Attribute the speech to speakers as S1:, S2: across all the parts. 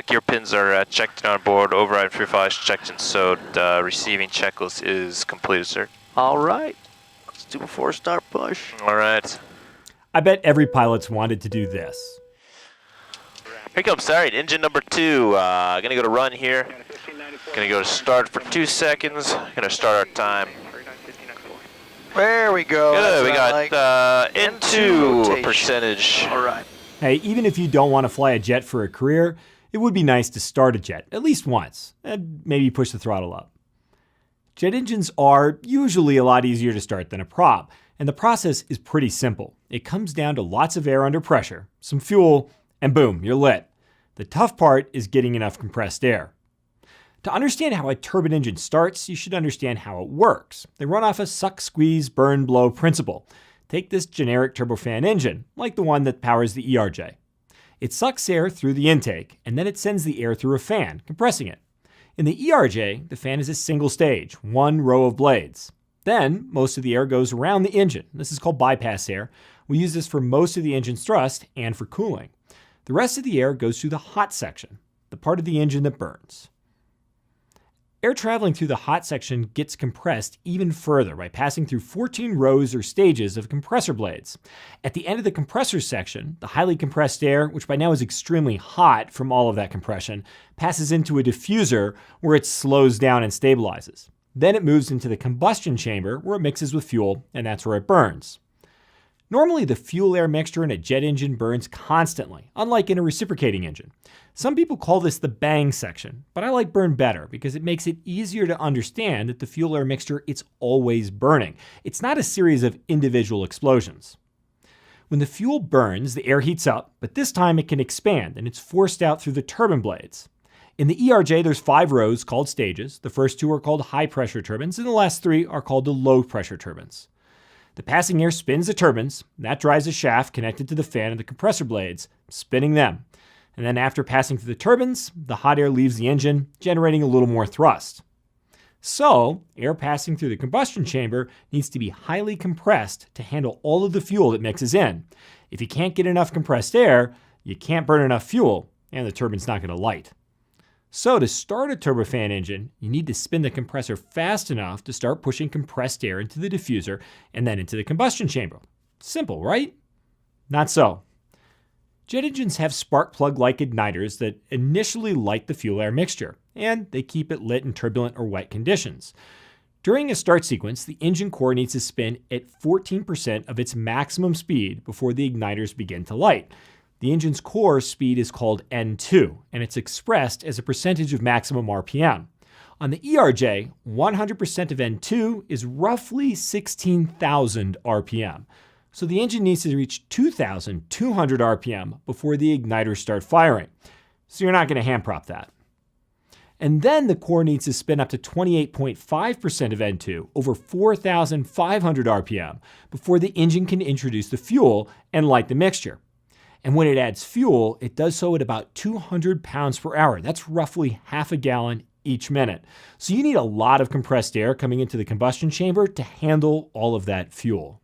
S1: Gear pins are checked on board. Override free file is checked and sewed. Receiving checklist is completed, sir.
S2: All right. Let's do a 4-star push.
S1: All right.
S3: I bet every pilot's wanted to do this.
S1: Here comes, sorry, engine number 2. Gonna go to run here. Gonna go to start for 2 seconds. Gonna start our time.
S2: There we go.
S1: Good, we got
S2: N2
S1: N2 percentage.
S2: All right.
S3: Hey, even if you don't want to fly a jet for a career, it would be nice to start a jet at least once, and maybe push the throttle up. Jet engines are usually a lot easier to start than a prop, and the process is pretty simple. It comes down to lots of air under pressure, some fuel, and boom, you're lit. The tough part is getting enough compressed air. To understand how a turbine engine starts, you should understand how it works. They run off a suck, squeeze, burn, blow principle. Take this generic turbofan engine, like the one that powers the ERJ. It sucks air through the intake, and then it sends the air through a fan, compressing it. In the ERJ, the fan is a single stage, one row of blades. Then, most of the air goes around the engine. This is called bypass air. We use this for most of the engine's thrust and for cooling. The rest of the air goes through the hot section, the part of the engine that burns. Air traveling through the hot section gets compressed even further by passing through 14 rows or stages of compressor blades. At the end of the compressor section, the highly compressed air, which by now is extremely hot from all of that compression, passes into a diffuser where it slows down and stabilizes. Then it moves into the combustion chamber where it mixes with fuel, and that's where it burns. Normally, the fuel-air mixture in a jet engine burns constantly, unlike in a reciprocating engine. Some people call this the bang section, but I like burn better because it makes it easier to understand that the fuel-air mixture, it's always burning. It's not a series of individual explosions. When the fuel burns, the air heats up, but this time it can expand and it's forced out through the turbine blades. In the ERJ, there's 5 rows called stages. The first 2 are called high-pressure turbines, and the last 3 are called the low-pressure turbines. The passing air spins the turbines, and that drives a shaft connected to the fan and the compressor blades, spinning them. And then after passing through the turbines, the hot air leaves the engine, generating a little more thrust. So, air passing through the combustion chamber needs to be highly compressed to handle all of the fuel that mixes in. If you can't get enough compressed air, you can't burn enough fuel, and the turbine's not going to light. So to start a turbofan engine, you need to spin the compressor fast enough to start pushing compressed air into the diffuser and then into the combustion chamber. Simple, right? Not so. Jet engines have spark plug-like igniters that initially light the fuel-air mixture, and they keep it lit in turbulent or wet conditions. During a start sequence, the engine core needs to spin at 14% of its maximum speed before the igniters begin to light. The engine's core speed is called N2, and it's expressed as a percentage of maximum RPM. On the ERJ, 100% of N2 is roughly 16,000 RPM. So the engine needs to reach 2,200 RPM before the igniters start firing. So you're not going to hand prop that. And then the core needs to spin up to 28.5% of N2 over 4,500 RPM before the engine can introduce the fuel and light the mixture. And when it adds fuel, it does so at about 200 pounds per hour. That's roughly half a gallon each minute. So you need a lot of compressed air coming into the combustion chamber to handle all of that fuel.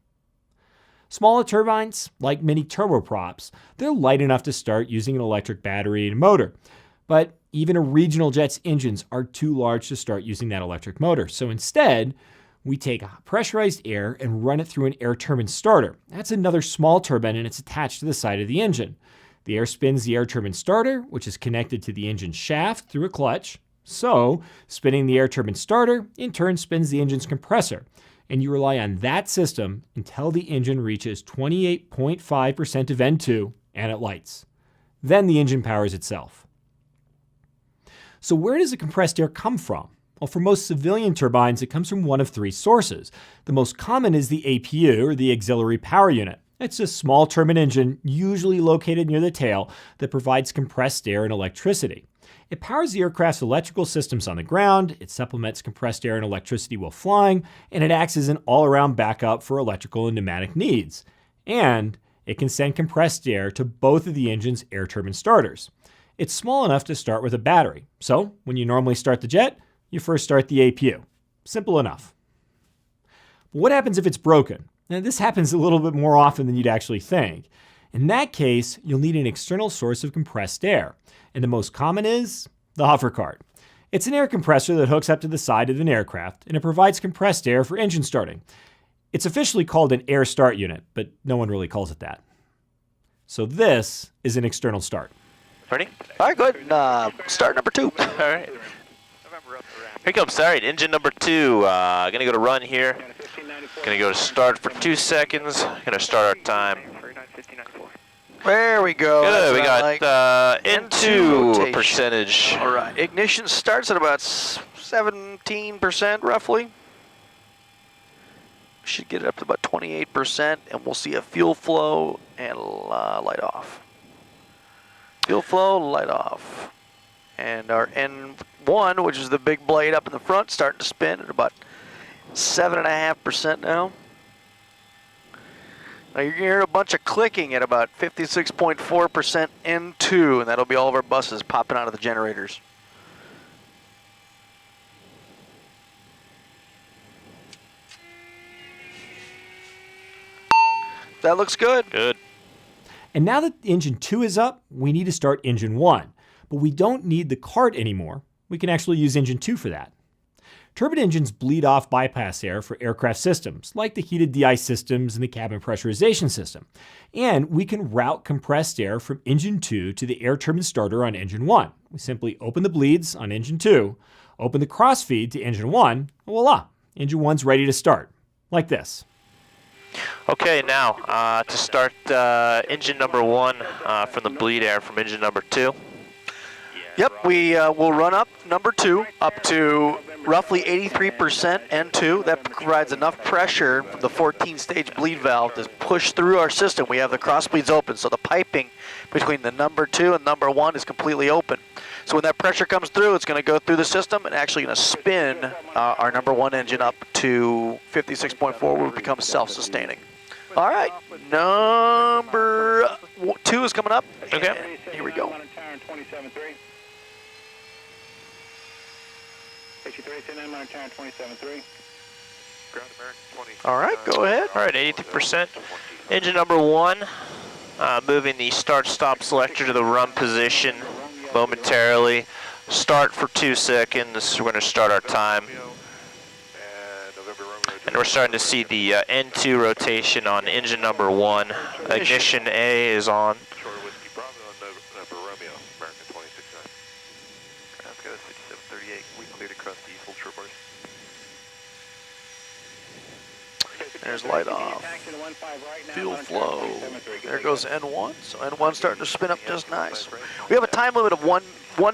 S3: Smaller turbines, like mini turboprops, they're light enough to start using an electric battery and motor. But even a regional jet's engines are too large to start using that electric motor. So instead, we take pressurized air and run it through an air turbine starter. That's another small turbine and it's attached to the side of the engine. The air spins the air turbine starter, which is connected to the engine shaft through a clutch. So, spinning the air turbine starter in turn spins the engine's compressor. And you rely on that system until the engine reaches 28.5% of N2 and it lights. Then the engine powers itself. So where does the compressed air come from? Well, for most civilian turbines, it comes from one of 3 sources. The most common is the APU, or the auxiliary power unit. It's a small turbine engine, usually located near the tail, that provides compressed air and electricity. It powers the aircraft's electrical systems on the ground, it supplements compressed air and electricity while flying, and it acts as an all-around backup for electrical and pneumatic needs. And it can send compressed air to both of the engine's air turbine starters. It's small enough to start with a battery. So, when you normally start the jet, you first start the APU. Simple enough. But what happens if it's broken? Now, this happens a little bit more often than you'd actually think. In that case, you'll need an external source of compressed air, and the most common is the hover cart. It's an air compressor that hooks up to the side of an aircraft, and it provides compressed air for engine starting. It's officially called an air start unit, but no one really calls it that. So this is an external start.
S1: Ready?
S2: All right, good. Start number 2.
S1: All right. Here comes, all right, engine number 2. Gonna go to run here. Gonna go to start for 2 seconds. Gonna start our time.
S2: There we go.
S1: Good, we
S2: That's
S1: got
S2: N2
S1: N2
S2: rotation.
S1: percentage.
S2: All right, ignition starts at about 17% roughly. Should get it up to about 28%, and we'll see a fuel flow and light off. Fuel flow, light off. And our N1, which is the big blade up in the front, starting to spin at about 7.5% now. Now you're going to hear a bunch of clicking at about 56.4% N2, and that'll be all of our buses popping out of the generators. That looks good.
S1: Good.
S3: And now that engine 2 is up, we need to start engine 1. But we don't need the cart anymore. We can actually use engine 2 for that. Turbine engines bleed off bypass air for aircraft systems, like the heated de-ice systems and the cabin pressurization system. And we can route compressed air from engine 2 to the air turbine starter on engine 1. We simply open the bleeds on engine 2, open the crossfeed to engine 1, and voila, engine 1's ready to start, like this.
S1: Okay, now to start engine number 1 from the bleed air from engine number 2.
S2: Yep, we will run up number 2 up to roughly 83% N2. That provides enough pressure from the 14-stage bleed valve to push through our system. We have the cross bleeds open, so the piping between the number 2 and number 1 is completely open. So when that pressure comes through, it's going to go through the system and actually going to spin our number 1 engine up to 56.4, where it becomes self-sustaining. All right, number 2 is coming up.
S1: Okay.
S2: Here we go. All right, go ahead.
S1: All right, 83%. Engine number 1, moving the start-stop selector to the run position momentarily. Start for 2 seconds. We're going to start our time. And we're starting to see the N2 rotation on engine number 1. Ignition A is on.
S2: There's light off. Fuel flow. There goes N1. So N1's starting to spin up just nice. We have a time limit of one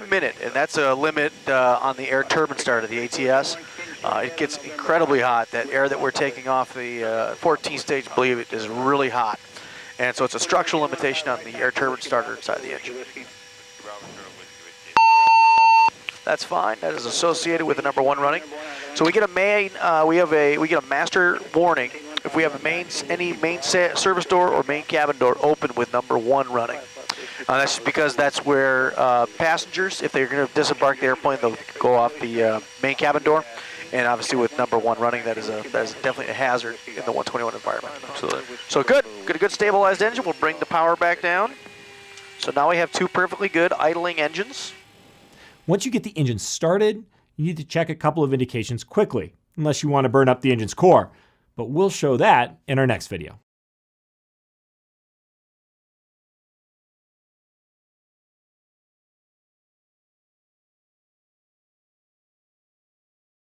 S2: minute, and that's a limit on the air turbine starter, the ATS. It gets incredibly hot. That air that we're taking off the 14-stage bleed is really hot. And so it's a structural limitation on the air turbine starter inside the engine. That's fine. That is associated with the number 1 running. So we get we get a master warning if we have any main service door or main cabin door open with number 1 running. That's because that's where passengers, if they're going to disembark the airplane, they'll go off the main cabin door. And obviously with number 1 running, that is definitely a hazard in the 121 environment.
S1: Absolutely.
S2: So good. Got a good stabilized engine. We'll bring the power back down. So now we have 2 perfectly good idling engines.
S3: Once you get the engine started, you need to check a couple of indications quickly, unless you want to burn up the engine's core. But we'll show that in our next video.